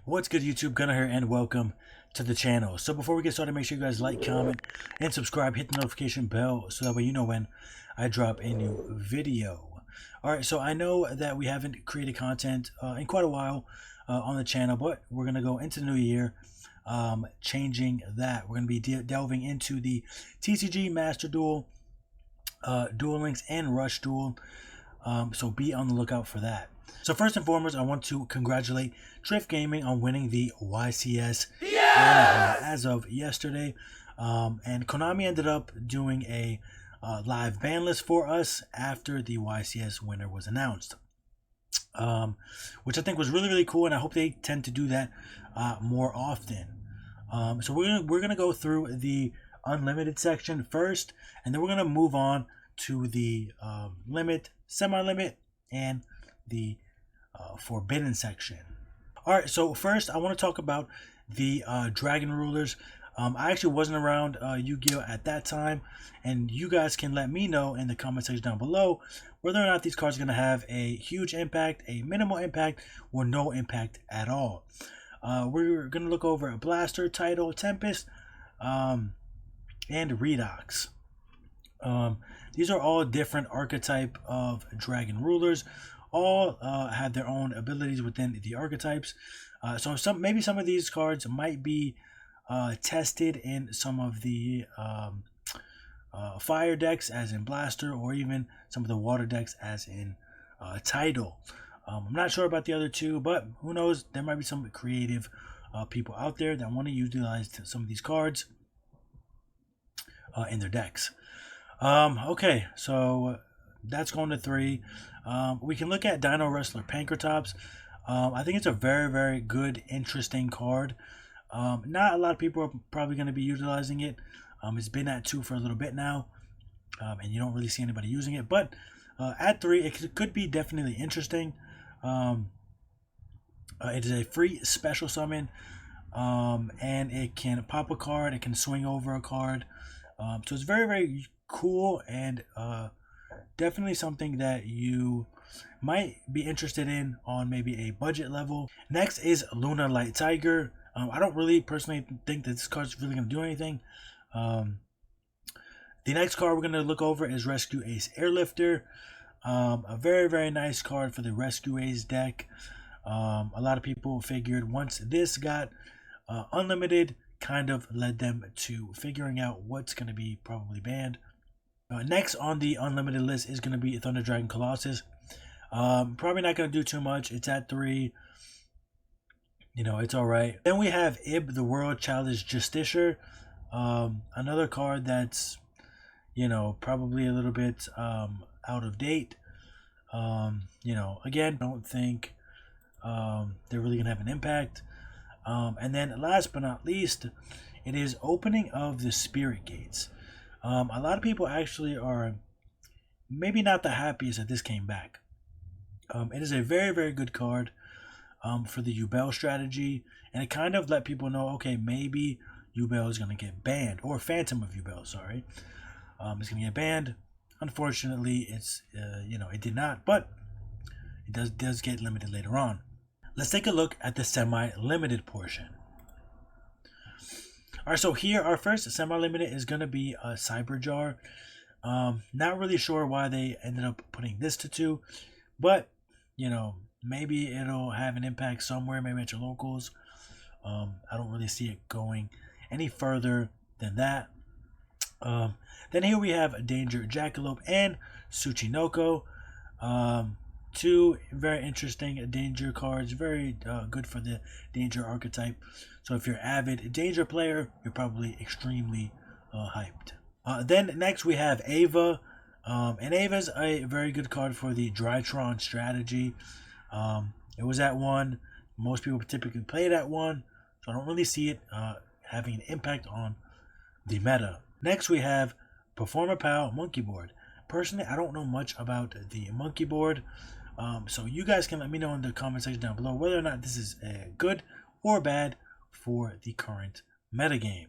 What's good, YouTube? Gunner here, and welcome to the channel. So before we get started, make sure you guys like, comment, and subscribe. Hit the notification bell so that way you know when I drop a new video. Alright, so I know that we haven't created content in quite a while on the channel, but we're going to go into the new year changing that. We're going to be delving into the TCG Master Duel, Duel Links, and Rush Duel. So be on the lookout for that. So first and foremost, I want to congratulate Drift Gaming on winning the YCS as of yesterday. And Konami ended up doing a live ban list for us after the YCS winner was announced, which I think was really cool, and I hope they tend to do that more often. So we're gonna go through the unlimited section first, and then we're gonna move on to the limit, semi-limit, and the forbidden section. Alright, so first I want to talk about the dragon rulers. I actually wasn't around Yu-Gi-Oh at that time, and you guys can let me know in the comment section down below whether or not these cards are going to have a huge impact, a minimal impact, or no impact at all. We're going to look over a Blaster, Tidal, Tempest, and Redox. These are all different archetype of dragon rulers. All have their own abilities within the archetypes. So maybe some of these cards might be tested in some of the fire decks, as in Blaster, or even some of the water decks, as in Tidal. I'm not sure about the other two, but who knows? There might be some creative people out there that want to utilize some of these cards in their decks. Okay, so that's going to 3. We can look at Dino Wrestler Pankratops. I think it's a very good, interesting card. Not a lot of people are probably going to be utilizing it. It's been at 2 for a little bit now, and you don't really see anybody using it. But at 3, it could be definitely interesting. It is a free special summon, and it can pop a card. It can swing over a card. So it's very cool, and definitely something that you might be interested in on maybe a budget level. Next is Luna Light Tiger. I don't really personally think that this card's really going to do anything. The next card we're going to look over is Rescue Ace Airlifter. A very nice card for the Rescue Ace deck. A lot of people figured once this got unlimited, kind of led them to figuring out what's going to be probably banned. Next on the unlimited list is going to be Thunder Dragon Colossus. Probably not going to do too much. It's at 3. You know, it's alright. Then we have Ib, the World Childish Justiciar. Another card that's, you know, probably a little bit out of date. You know, again, don't think they're really going to have an impact. And then last but not least, it is Opening of the Spirit Gates. A lot of people actually are maybe not the happiest that this came back. It is a very good card for the Yubel strategy, and it kind of let people know, okay, maybe Yubel is going to get banned, or Phantom of Yubel, sorry. It's going to get banned. Unfortunately, it's you know, it did not, but it does get limited later on. Let's take a look at the semi-limited portion. Alright, so here our first semi-limited is going to be a Cyberjar. Not really sure why they ended up putting this to 2, but you know, maybe it'll have an impact somewhere, maybe at your locals. I don't really see it going any further than that. Then here we have Danger Jackalope and Tsuchinoko. 2 very interesting danger cards, very good for the danger archetype. So if you're an avid danger player, you're probably extremely hyped. Then next we have Ava, and Ava's a very good card for the Drytron strategy. It was at 1. Most people typically play it at 1, so I don't really see it having an impact on the meta. Next we have Performer Pal Monkey Board. Personally, I don't know much about the Monkey Board. So you guys can let me know in the comment section down below whether or not this is good or bad for the current metagame.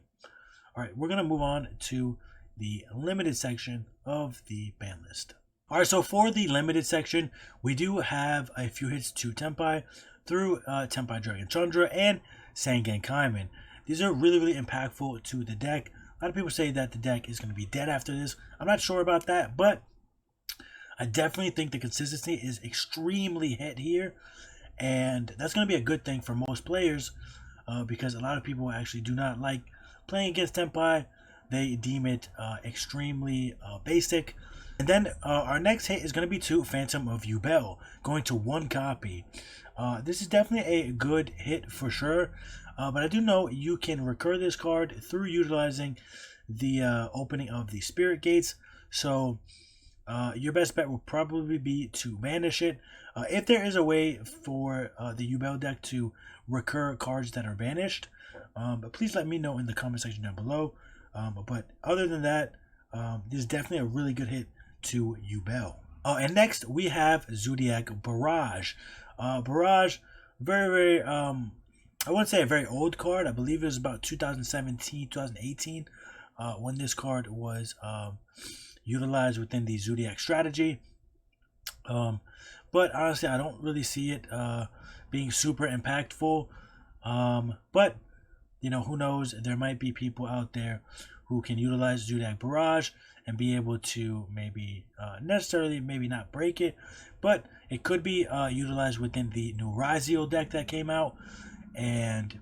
Alright, we're going to move on to the limited section of the ban list. Alright, so for the limited section, we do have a few hits to Tempai. through Tenpai Dragon Chandra and Sangan Kaiman. These are really, really impactful to the deck. A lot of people say that the deck is going to be dead after this. I'm not sure about that, but I definitely think the consistency is extremely hit here, and that's going to be a good thing for most players because a lot of people actually do not like playing against Tenpai. They deem it extremely basic. And then our next hit is going to be to Phantom of YUGIOH, going to 1 copy. This is definitely a good hit for sure, but I do know you can recur this card through utilizing the opening of the Spirit Gates. So your best bet will probably be to banish it. If there is a way for the YUGIOH deck to recur cards that are banished, but please let me know in the comment section down below. But other than that, this is definitely a really good hit to YUGIOH. And next we have Zodiac Barrage. Barrage, very, I wouldn't say a very old card. I believe it was about 2017, 2018 when this card was utilized within the Zodiac strategy. But honestly, I don't really see it being super impactful. But you know, who knows? There might be people out there who can utilize Zodiac Barrage and be able to maybe maybe not break it, but it could be utilized within the new YCS deck that came out, and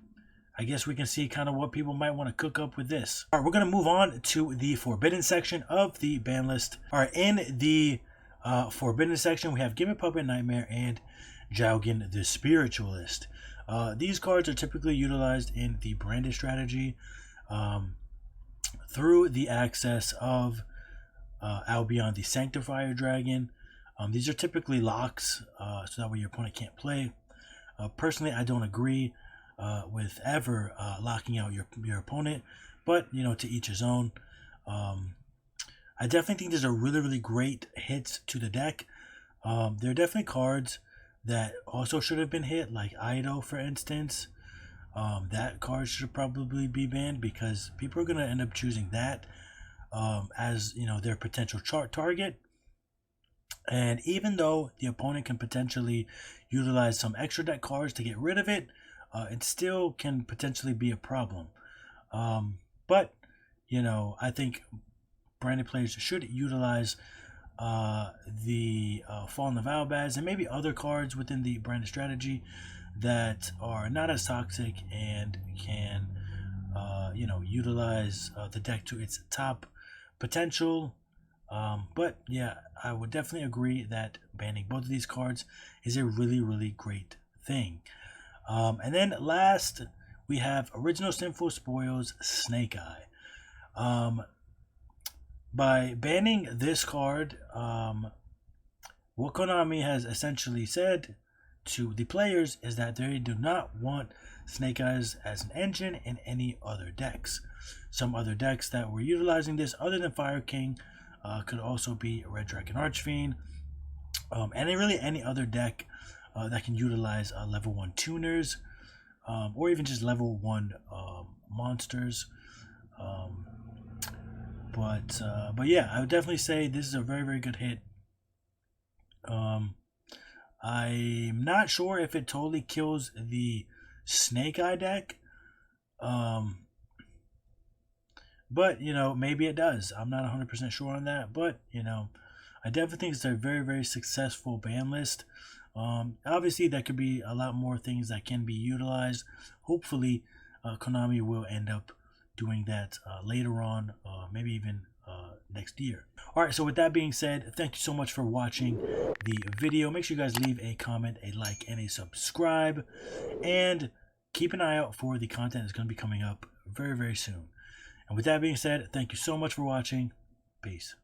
I guess we can see kind of what people might want to cook up with this. All right, we're going to move on to the Forbidden section of the ban list. All right, in the Forbidden section, we have Gimme Puppet Nightmare and Jowgen the Spiritualist. These cards are typically utilized in the branded strategy through the access of Albion the Sanctifier Dragon. These are typically locks, so that way your opponent can't play. Personally, I don't agree with ever locking out your opponent, but you know, to each his own. I definitely think these are really, really great hits to the deck. There are definitely cards that also should have been hit, like Ido, for instance. That card should probably be banned because people are going to end up choosing that as, you know, their potential target. And even though the opponent can potentially utilize some extra deck cards to get rid of it, it still can potentially be a problem. But, you know, I think branded players should utilize the Fallen of Albaz and maybe other cards within the branded strategy that are not as toxic and can, you know, utilize the deck to its top potential. But yeah, I would definitely agree that banning both of these cards is a really, really great thing. And then last, we have Original Sinful Spoils Snake Eye. By banning this card, what Konami has essentially said to the players is that they do not want Snake Eyes as an engine in any other decks. Some other decks that were utilizing this other than Fire King could also be Red Dragon Archfiend, and really any other deck that can utilize level 1 tuners, or even just level 1 monsters. But yeah, I would definitely say this is a very, very good hit. I'm not sure if it totally kills the Snake Eye deck. But, you know, maybe it does. I'm not 100% sure on that. But, you know, I definitely think it's a very, very successful ban list. Obviously, there could be a lot more things that can be utilized. Hopefully, Konami will end up doing that later on, maybe even next year. Alright, so with that being said, thank you so much for watching the video. Make sure you guys leave a comment, a like, and a subscribe. And keep an eye out for the content that's going to be coming up very, very soon. And with that being said, thank you so much for watching. Peace.